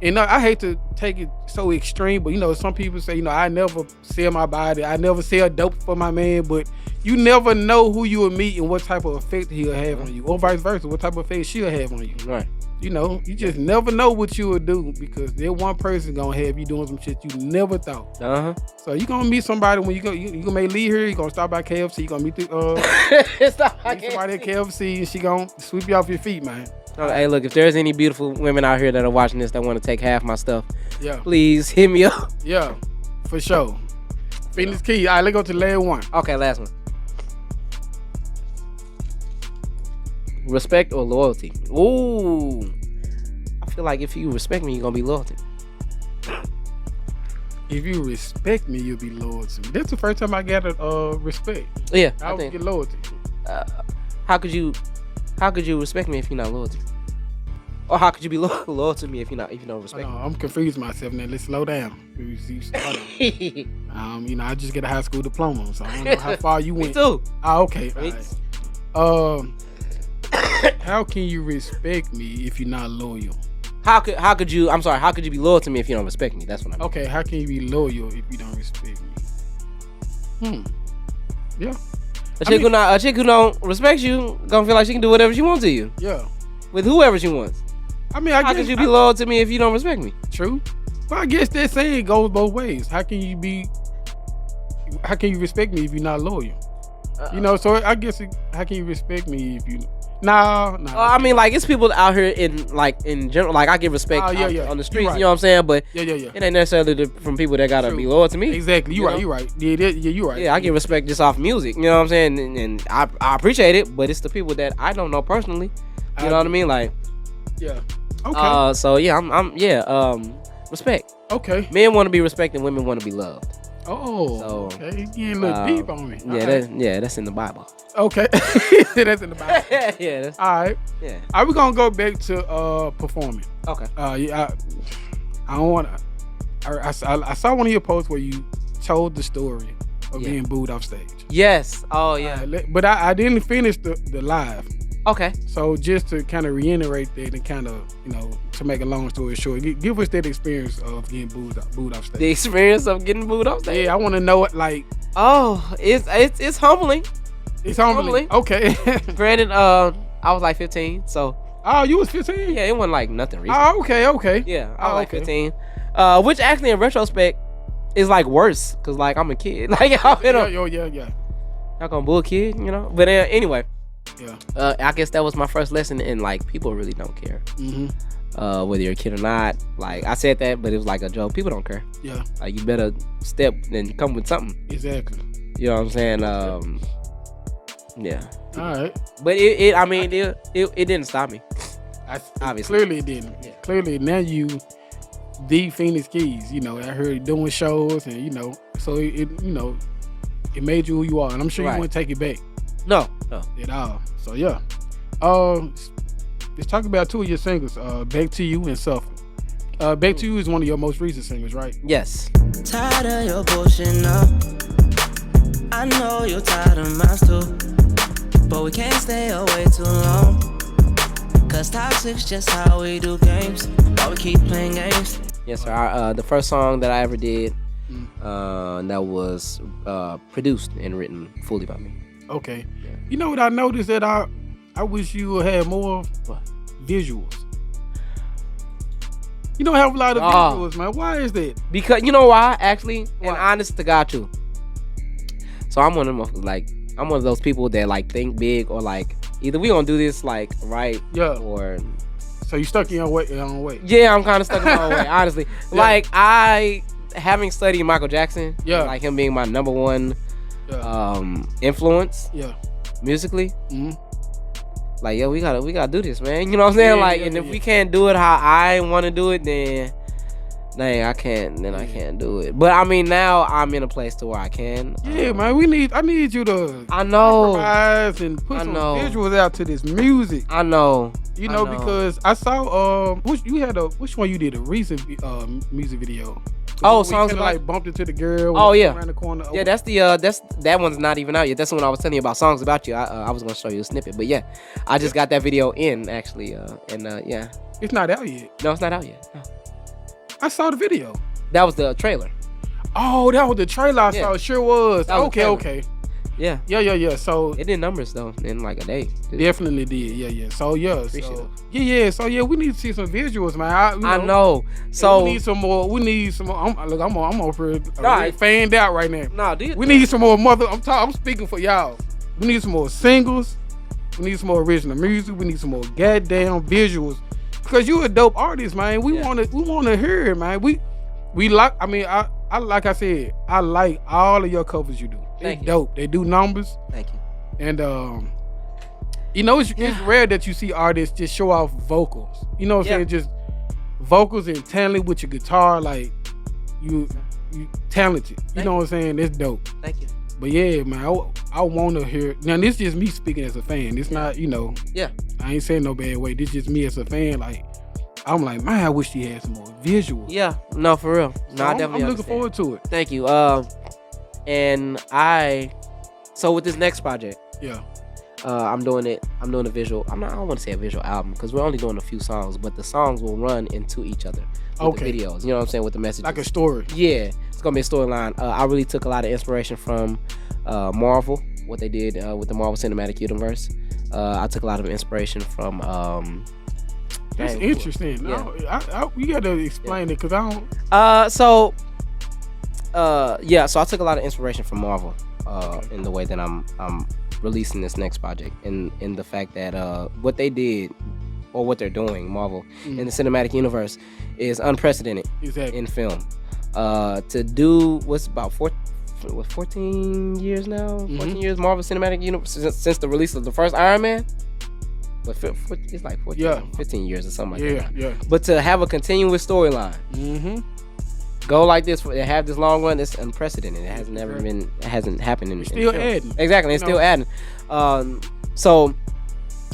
and I hate to take it so extreme, but some people say, I never sell my body, I never sell dope for my man, but you never know who you will meet and what type of effect he'll have on you, or vice versa, what type of effect she'll have on you. Right. You just never know what you will do, because that one person gonna have you doing some shit you never thought. So you gonna meet somebody when you may leave here, you gonna stop by KFC, you gonna meet somebody at KFC, and she gonna sweep you off your feet, man. Hey, look, if there's any beautiful women out here that are watching this that want to take half my stuff, please hit me up. Yeah, for sure. Phoinix Keyz. All right, let's go to the last one. Okay, last one. Respect or loyalty? Ooh. I feel like if you respect me, you're going to be loyal to me. If you respect me, you'll be loyal to me. That's the first time I got respect. Yeah, I would get loyalty. How could you respect me if you're not loyal to me? Or how could you be loyal to me if you don't respect me? I'm confused myself now. Let's slow down. I just get a high school diploma, so I don't know how far you went. Me too. Okay. Right. How can you respect me if you're not loyal? How could you be loyal to me if you don't respect me? That's what I mean. Okay, how can you be loyal if you don't respect me? Yeah. A chick who don't respect you gonna feel like she can do whatever she wants to you. Yeah. With whoever she wants. How could you be loyal to me if you don't respect me? True. But I guess that saying goes both ways. How can you respect me if you're not loyal? So I guess how can you respect me if you? No. I mean, like, it's people out here in general. Like, I give respect on the streets. Right. You know what I'm saying? But it ain't necessarily from people that gotta be loyal to me. Exactly. You're right. Yeah, you're right. Yeah, I give respect just off music. You know what I'm saying? And I appreciate it, but it's the people that I don't know personally. You know what I mean? Like, yeah. Okay. So yeah, respect. Okay. Men want to be respected, women want to be loved. Oh, so, okay. You getting a little deep on me. Yeah, that's in the Bible. Okay. That's in the Bible. Yeah. That's, all right. Yeah. All right, we're going to go back to performing. Okay. I don't want to... I saw one of your posts where you told the story of being booed off stage. Yes. Oh, yeah. But I didn't finish the live. Okay. So just to kind of reiterate that and kind of, to make a long story short, give us that experience of getting booed off stage. The experience of getting booed off stage? Yeah, I want to know it like... Oh, it's humbling. It's humbling. Okay. Granted, I was like 15, so... Oh, you was 15? Yeah, it wasn't like nothing recent. Oh, okay. Yeah, I was like 15. Which actually, in retrospect, is like worse, because like I'm a kid. Like, yeah. Y'all gonna boo a kid, But anyway. Yeah. I guess that was my first lesson in, like, people really don't care. Mm-hmm. whether you're a kid or not. Like I said that, but it was like a joke. People don't care. Yeah. Like you better step and come with something. Exactly. You know what I'm saying? Yeah. All right. But it didn't stop me. Obviously. Clearly it didn't. Yeah. Clearly now you the Phoinix Keyz. You know, I heard you doing shows and you know, so it made you who you are, and I'm sure you wouldn't take it back. No. At all. So yeah. Let's talk about two of your singles, Back to You and Suffer. Back to You is one of your most recent singles, right? Yes. Tired of your bullshit now. I know you're tired of mine too, but we can't stay away too long, cause toxic's just how we do games, why we keep playing games. Yes, sir. The first song that I ever did that was produced and written fully by me. Okay. Yeah. You know what I noticed that I wish you had more visuals. You don't have a lot of visuals, man. Why is that? Because you know why? Actually, and honest to God too. So I'm one of those people that like think big, or like either we gonna do this like right, or. So you stuck in your own way. Yeah, I'm kind of stuck in my own way, honestly. Yeah. Like having studied Michael Jackson, like him being my number one influence, musically. Mm-hmm. Like we gotta do this, man. You know what I'm saying? If we can't do it how I want to do it, then I can't do it. But I mean, now I'm in a place to where I can. Yeah, man. I need you to. I know. Improvise and put some visuals out to this music. I know. You know, because I saw which one you did a recent music video. Songs about, like bumped into the girl. Around the corner. Yeah, that one's not even out yet. That's the one I was telling you about, Songs About You. I was gonna show you a snippet, but yeah, I just got that video in actually, yeah. It's not out yet. No, it's not out yet. No. I saw the video. That was the trailer. Oh, that was the trailer I saw. It sure was. Okay. Yeah. So it did numbers though in like a day. Definitely did. Yeah. So yeah. So we need to see some visuals, man. I know. So we need some more. I'm over fanned out right now. No, dude. We need some more I'm speaking for y'all. We need some more singles. We need some more original music. We need some more goddamn visuals. Because you a dope artist, man. We wanna hear it, man. We like. I mean, I like I said, I like all of your covers you do. They're dope. They do numbers. Thank you. And it's rare that you see artists just show off vocals. You know what I'm saying? Just vocals and talent with your guitar, like you talented. You know what I'm saying? That's dope. Thank you. But yeah, man, I want to hear. Now this is just me speaking as a fan. It's not, Yeah. I ain't saying no bad way. This is just me as a fan. Like, I'm like, man, I wish he had some more visuals. Yeah. No, for real. No, I definitely. I'm looking forward to it. Thank you. So with this next project, I'm doing a visual. I don't want to say a visual album because we're only doing a few songs, but the songs will run into each other. With the videos, you know what I'm saying, with the messages. Like a story. Yeah, it's gonna be a storyline. I really took a lot of inspiration from Marvel, what they did with the Marvel Cinematic Universe. I took a lot of inspiration from. That's interesting. No, you got to explain it because I don't. So I took a lot of inspiration from Marvel in the way that I'm releasing this next project, in the fact that what they did or what they're doing, Marvel, in the cinematic universe is unprecedented in film. To do what's about 14 years now? 14 years Marvel Cinematic Universe since the release of the first Iron Man. But it's like 15 years or something like that. Yeah. But to have a continuous storyline, go like this, have this long run, it's unprecedented. It hasn't happened in. It's still adding. Exactly, it's still adding. So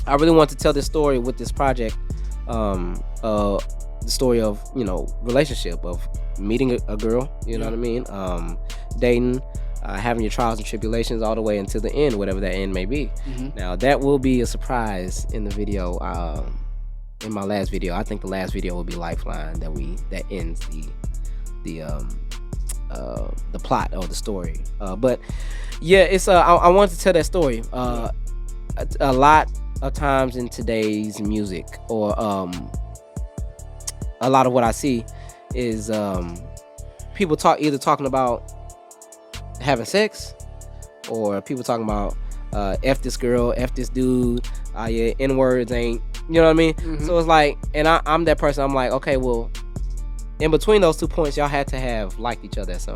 I really want to tell this story with this project. The story of relationship, of meeting a girl. You know what I mean? Dating. Having your trials and tribulations all the way until the end, whatever that end may be. Now that will be a surprise in the video. In my last video, I think the last video will be Lifeline. That ends the plot or the story. But yeah, it's I wanted to tell that story. A lot of times in today's music, or a lot of what I see is people talking about having sex, or people talking about F this girl, F this dude, N-words ain't You know what I mean? Mm-hmm. So it's like, and I'm that person. I'm like, okay, well, in between those 2 points, y'all had to have liked each other at some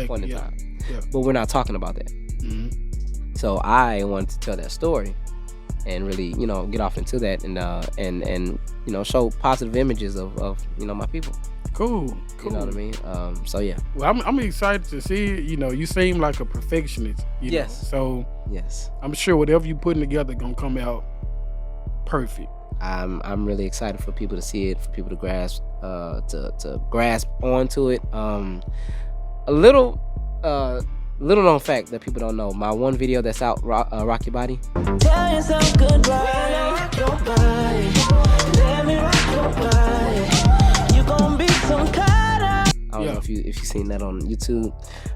point in time. Yeah. But we're not talking about that. Mm-hmm. So I wanted to tell that story and really, get off into that and show positive images of my people. Cool. You know what I mean? So yeah. Well, I'm excited to see. You seem like a perfectionist. Yes. Know? So yes, I'm sure whatever you putting together gonna come out perfect. I'm really excited for people to see it, for people to grasp to grasp onto it. A little known fact that people don't know: my one video that's out, Rock Your Body. Tell yourself goodbye, rock your body. Let me rock your body. You gon' be some kind of. I don't know if you seen that on YouTube.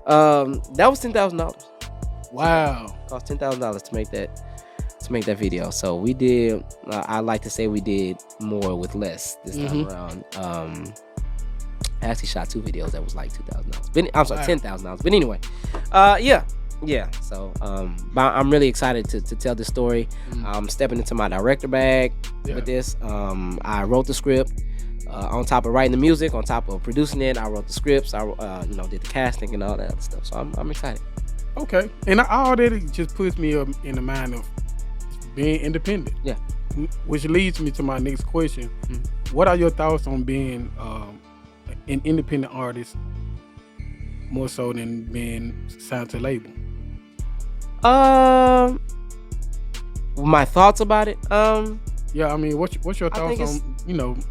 That was $10,000. Wow. Cost $10,000 to make that video. So we did. I like to say we did more with less this time around. I actually shot 2 videos that was like $2,000. I'm sorry, $10,000. But anyway, yeah. So, but I'm really excited to tell this story. I'm stepping into my director bag with this. I wrote the script. On top of writing the music, on top of producing it, I wrote the scripts. I did the casting and all that other stuff. So I'm excited. Okay, and all that just puts me up in the mind of being independent. Yeah. Which leads me to my next question. What are your thoughts on being an independent artist more so than being signed to a label? My thoughts about it. Yeah, I mean, what's your thoughts on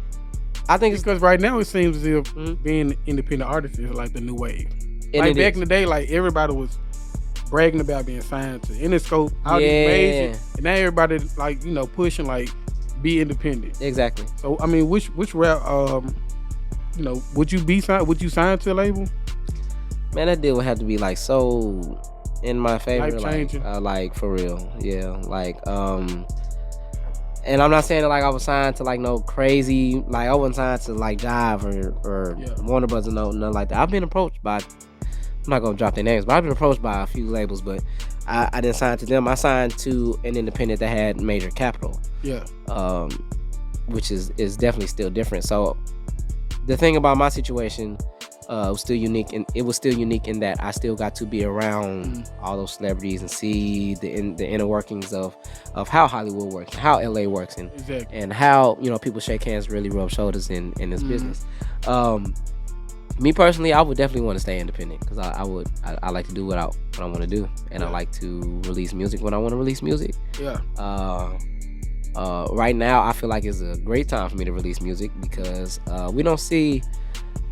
I think because right now it seems as if being an independent artist is like the new wave. Like back in the day, like everybody was bragging about being signed to Interscope, all these major, and now everybody like pushing like be independent. Exactly. So I mean, which route would you be signed? Would you sign to a label? Man, that deal would have to be like so in my favor, like for real. Yeah, like and I'm not saying that like I was signed to like no crazy, like I wasn't signed to like Jive or Warner Bros. or nothing like that. I've been approached by, I'm not gonna drop their names, but I've been approached by a few labels, but I didn't sign to them. I signed to an independent that had major capital. Yeah. Which is definitely still different. So the thing about my situation was still unique, and it was still unique in that I still got to be around all those celebrities and see the inner workings of how Hollywood works, how LA works, and how people shake hands, really rub shoulders in this business. Me personally, I would definitely want to stay independent because I like to do what I want to do, and I like to release music when I want to release music. Yeah. Right now, I feel like it's a great time for me to release music because we don't see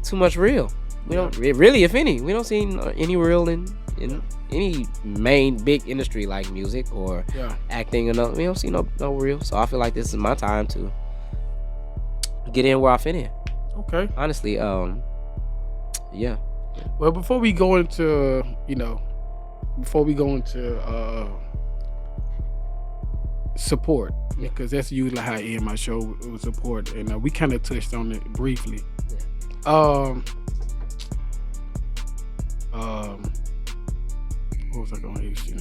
too much real. We don't really, if any, we don't see any real in any main big industry like music or acting or nothing. We don't see no real. So I feel like this is my time to get in where I fit in. Okay. Honestly, yeah. Well, before we go into support, because that's usually how I end my show with support, and we kind of touched on it briefly. What was I going to ask you?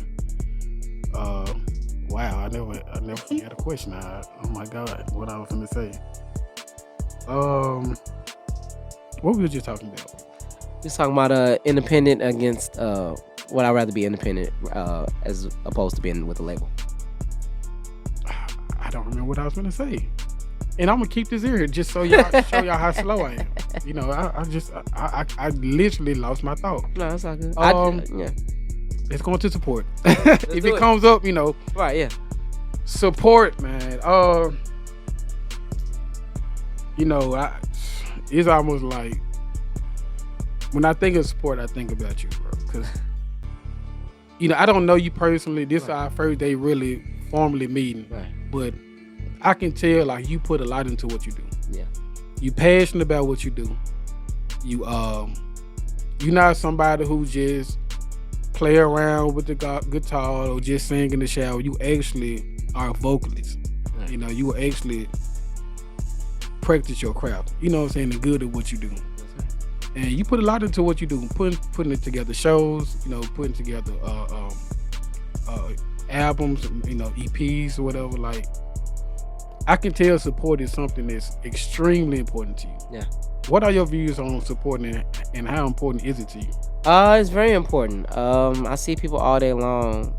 Wow, I never had a question. Oh my God, what I was going to say. What were we just talking about? Just talking about independent against would I rather be independent as opposed to being with a label? I don't remember what I was going to say. And I'm gonna keep this here just so y'all show y'all how slow I am. I literally lost my thought. No, that's not good. Let's go into support. If it comes up, right? Yeah. Support, man. It's almost like when I think of support, I think about you, bro. Because I don't know you personally. This is our first day really formally meeting, right? But I can tell like you put a lot into what you do. Yeah. You passionate about what you do. You're not somebody who just play around with the guitar or just sing in the shower. You actually are a vocalist. Right. You actually practice your craft. You know what I'm saying? And good at what you do. Right. And you put a lot into what you do. Putting it together shows, putting together albums, EPs or whatever, like I can tell support is something that's extremely important to you. Yeah. What are your views on supporting it, and how important is it to you? It's very important. I see people all day long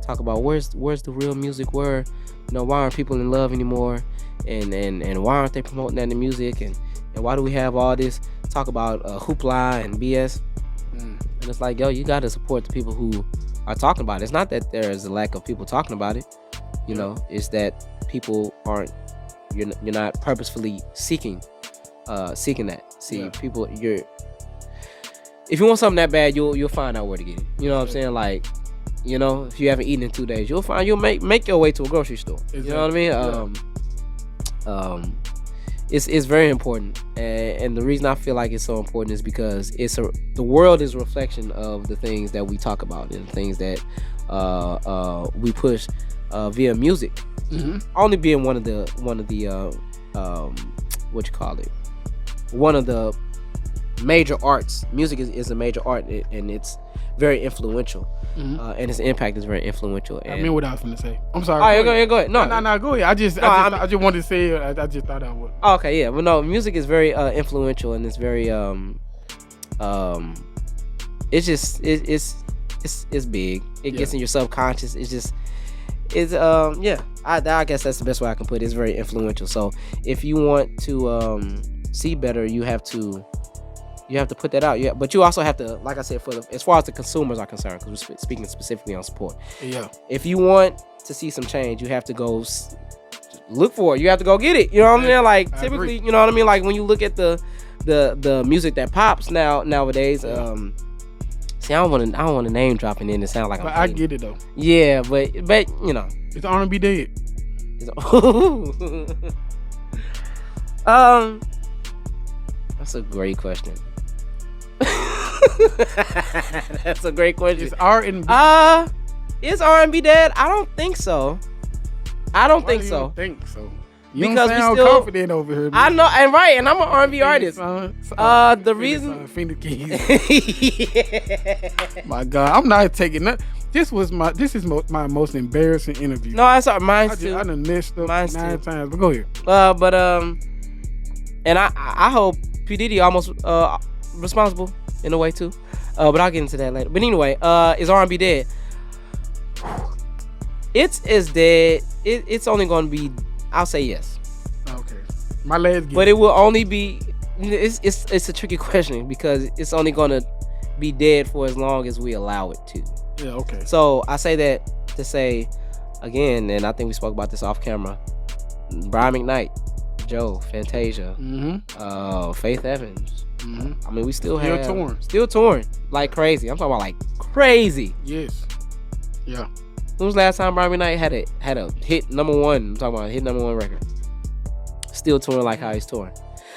talk about where's the real music, why aren't people in love anymore, and why aren't they promoting that in the music, and why do we have all this talk about hoopla and BS? And it's like, yo, you gotta support the people who are talking about it. It's not that there is a lack of people talking about it, it's that people aren't, you're not purposefully seeking that. See, people, if you want something that bad, you'll find out where to get it. You know what I'm saying? Like, if you haven't eaten in 2 days, you'll make your way to a grocery store. Exactly. You know what I mean? It's very important, and the reason I feel like it's so important is because the world is a reflection of the things that we talk about and the things that we push via music. Mm-hmm. Only being one of the one of the major arts. Music is a major art, and it's very influential. Mm-hmm. And its impact is very influential. And I mean what I was going to say. I'm sorry. All right, go ahead. No, go ahead. I just wanted to say it. I just thought I would. Okay, yeah. Well, no, music is very influential, and it's very it's just it's big. It gets in your subconscious. I guess that's the best way I can put it. It's very influential. So if you want to see better, you have to put that out. Yeah, but you also have to, like I said, as far as the consumers are concerned, because we're speaking specifically on support. Yeah. If you want to see some change, you have to go look for it. You have to go get it. You know what I mean? Like typically, you know what I mean? Like when you look at the music that pops nowadays. See, I don't want to name drop and then it sound like I'm. But I get it though. Yeah, but it's R&B dead. That's a great question. That's a great question. Is R&B? Is R&B dead? I don't think so. Why do you think so? You because don't sound confident over here. I know, and I'm an R&B artist. The reason Phoinix Keyz. Yeah. My God, I'm not taking that. This is my most embarrassing interview. No, that's mine too. I done messed up 9 times, but go ahead. And I hope P Diddy almost responsible in a way too. But I'll get into that later. But anyway, is R&B dead? It's dead. It's only going to be. I'll say yes. Okay. My last guess. But it will only be. It's a tricky question because it's only going to be dead for as long as we allow it to. Yeah. Okay. So I say that to say again, and I think we spoke about this off camera. Brian McKnight, Joe, Fantasia, Faith Evans. Mm-hmm. I mean, we still torn like crazy. I'm talking about like crazy. Yes. Yeah. When was the last time Brian McKnight had a hit number one? I'm talking about a hit number one record. Still touring like how he's touring.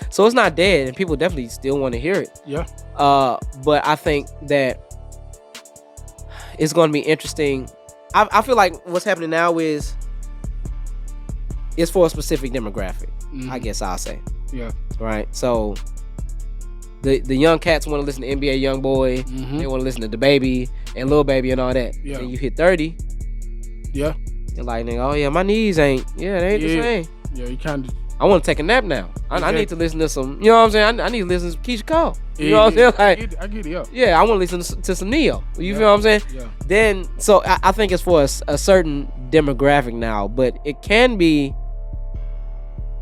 So it's not dead, and people definitely still want to hear it. Yeah. But I think that it's going to be interesting. I feel like what's happening now is it's for a specific demographic. Mm-hmm. I guess I'll say. Yeah. Right. So the young cats want to listen to NBA YoungBoy. Mm-hmm. They want to listen to DaBaby and Lil Baby and all that. Yeah. And you hit 30. Yeah. You're like, nigga, oh yeah, my knees ain't. Yeah, they ain't the same. Yeah, you kind of. I want to take a nap now. I need to listen to some. You know what I'm saying? I need to listen to Keisha Cole. You know what I'm saying? Like, I get it. Yeah. Yeah, I want to listen to some Neo. You feel what I'm saying? Yeah. Then, so I think it's for a certain demographic now, but it can be.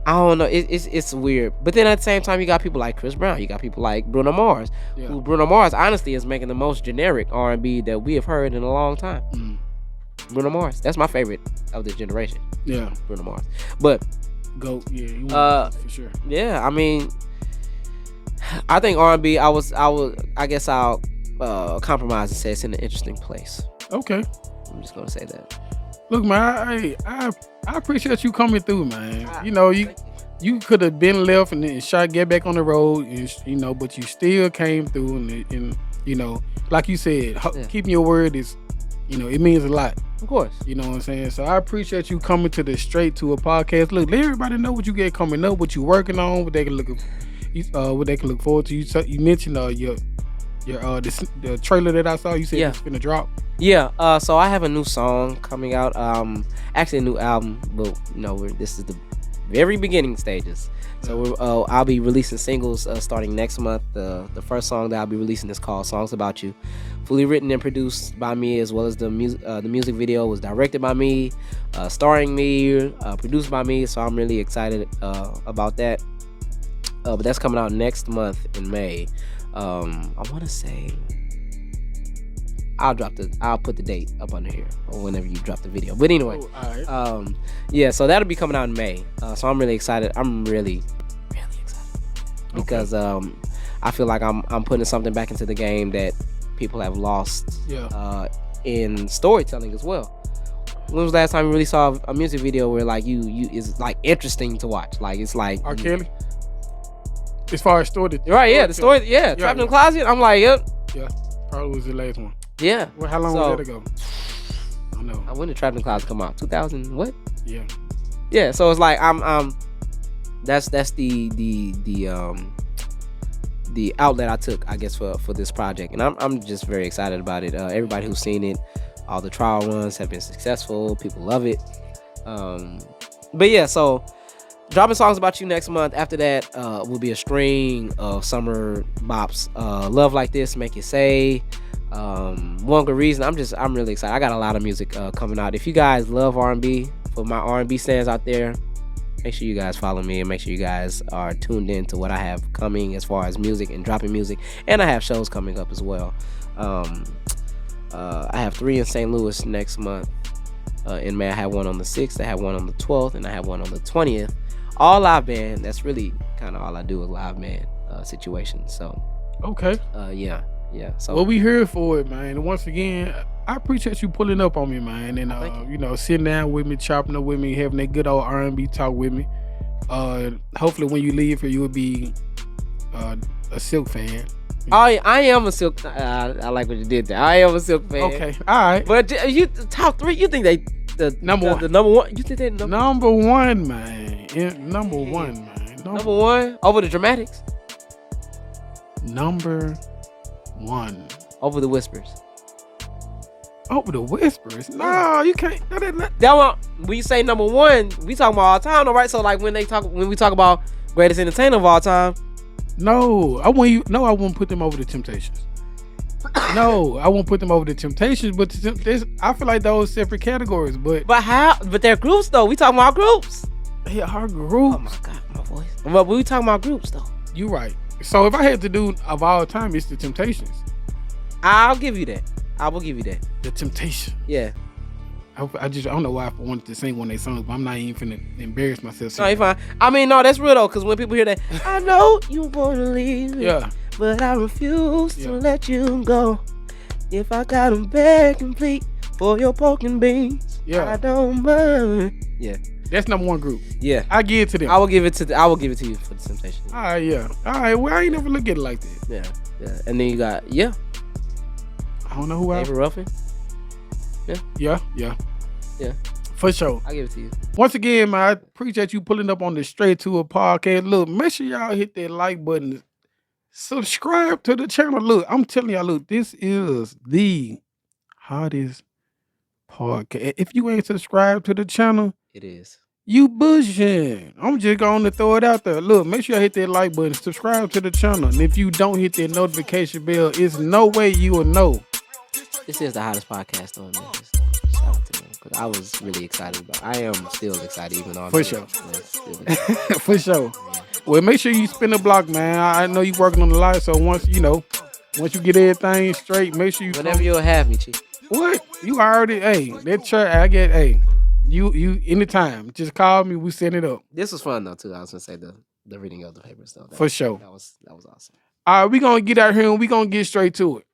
I don't know. It's weird. But then at the same time, you got people like Chris Brown. You got people like Bruno Mars. Yeah. Who Bruno Mars, honestly, is making the most generic R&B that we have heard in a long time. Mm. Bruno Mars. That's my favorite of this generation. Yeah. Bruno Mars. But go. Yeah. You want for sure. Yeah. I mean, I think R&B. I guess I'll compromise and say it's in an interesting place. Okay. I'm just gonna say that. Look, man, I appreciate you coming through, man. You know, you could have been left and then get back on the road, and, but you still came through, and you know, like you said, keeping your word is, it means a lot. Of course. You know what I'm saying? So I appreciate you coming to the Straight to a Podcast. Look, let everybody know what you get coming up, what you working on, what they can look forward to. You mentioned the trailer that I saw. You said it's gonna drop. Yeah. So I have a new song coming out. Actually a new album, but this is very beginning stages. So I'll be releasing singles starting next month. The first song that I'll be releasing is called "Songs About You," fully written and produced by me, as well as the music video was directed by me, starring me, produced by me. So I'm really excited about that. But that's coming out next month in May. I want to say I'll put the date up under here or whenever you drop the video. But anyway, yeah, so that'll be coming out in May. So I'm really excited. I'm really excited because I feel like I'm putting something back into the game that people have lost in storytelling as well. When was the last time you really saw a music video where like you is like interesting to watch? Like it's like R. Kelly. As far as story, right? Yeah, the story. Yeah, Trapped in the Closet. I'm like, yep. Yeah, probably was the last one. Yeah. Well, how long was that ago? I don't know. When did Trapped in the Closet come out? 2000 what? Yeah. Yeah. So it's like that's the outlet I took, I guess, for this project, and I'm just very excited about it. Everybody who's seen it, all the trial runs have been successful. People love it. But yeah, so. Dropping Songs About You next month. After that will be a string of summer bops. Love Like This, Make You Say. One Good Reason. I'm really excited. I got a lot of music coming out. If you guys love R&B, for my R&B stands out there, make sure you guys follow me and make sure you guys are tuned in to what I have coming as far as music and dropping music. And I have shows coming up as well. I have 3 in St. Louis next month. In May, I have one on the 6th, I have one on the 12th, and I have one on the 20th. All live band. That's really kind of all I do is live band situations. So okay. Yeah. So well, we here for it, man. And once again, I appreciate you pulling up on me, man. And you know, sitting down with me, chopping up with me, having that good old R&B talk with me. Hopefully, when you leave here, you will be a Silk fan. I am a Silk. I like what you did there. I am a Silk fan. Okay, all right. But you top 3. You think they the number one? You think they number one, man? Yeah, number one, man. Number one over the Dramatics. Number one over the Whispers. Over the Whispers? No, you can't. That one. When you say number one, we talking about all time, all right? So like when we talk about greatest entertainer of all time. No, I won't put them over the Temptations. No, I won't put them over the Temptations, but I feel like those separate categories. But how? But they're groups though. We talking about groups. Yeah, our groups. Oh my God, my voice. But we talking about groups though. You right. So if I had to do of all time, it's the Temptations. I'll give you that. I will give you that. The Temptations. Yeah. I don't know why I wanted to sing one of their songs, but I'm not even finna embarrass myself. No, you're fine. I mean, no, that's real though, because when people hear that, I know you wanna leave me, but I refuse to let you go. If I gotta beg and plead for your pork and beans, I don't mind. Yeah. That's number one group. Yeah. I give it to them. I will give it to you for the Temptations. All right, yeah. All right, well, I ain't never look at it like that. Yeah. And then you got, I don't know who David Ruffin. Yeah. For sure. I'll give it to you. Once again, man, I appreciate you pulling up on the Straight to a Podcast. Look, make sure y'all hit that like button. Subscribe to the channel. Look, I'm telling y'all, look, this is the hottest podcast. If you ain't subscribed to the channel, it is. You bullshit. I'm just going to throw it out there. Look, make sure you hit that like button. Subscribe to the channel. And if you don't hit that notification bell, it's no way you will know. This is the hottest podcast on there. Shout out to them. Because I was really excited about it. I am still excited even on For sure. For sure. Yeah. Well, make sure you spin the block, man. I know you're working on the lot, so once you get everything straight, make sure you whenever you'll have me, Chief. What? You already, that church, you anytime. Just call me, we set it up. This was fun though too. I was gonna say the reading of the papers though. For sure. That was awesome. All right, we gonna get out here and we gonna get straight to it.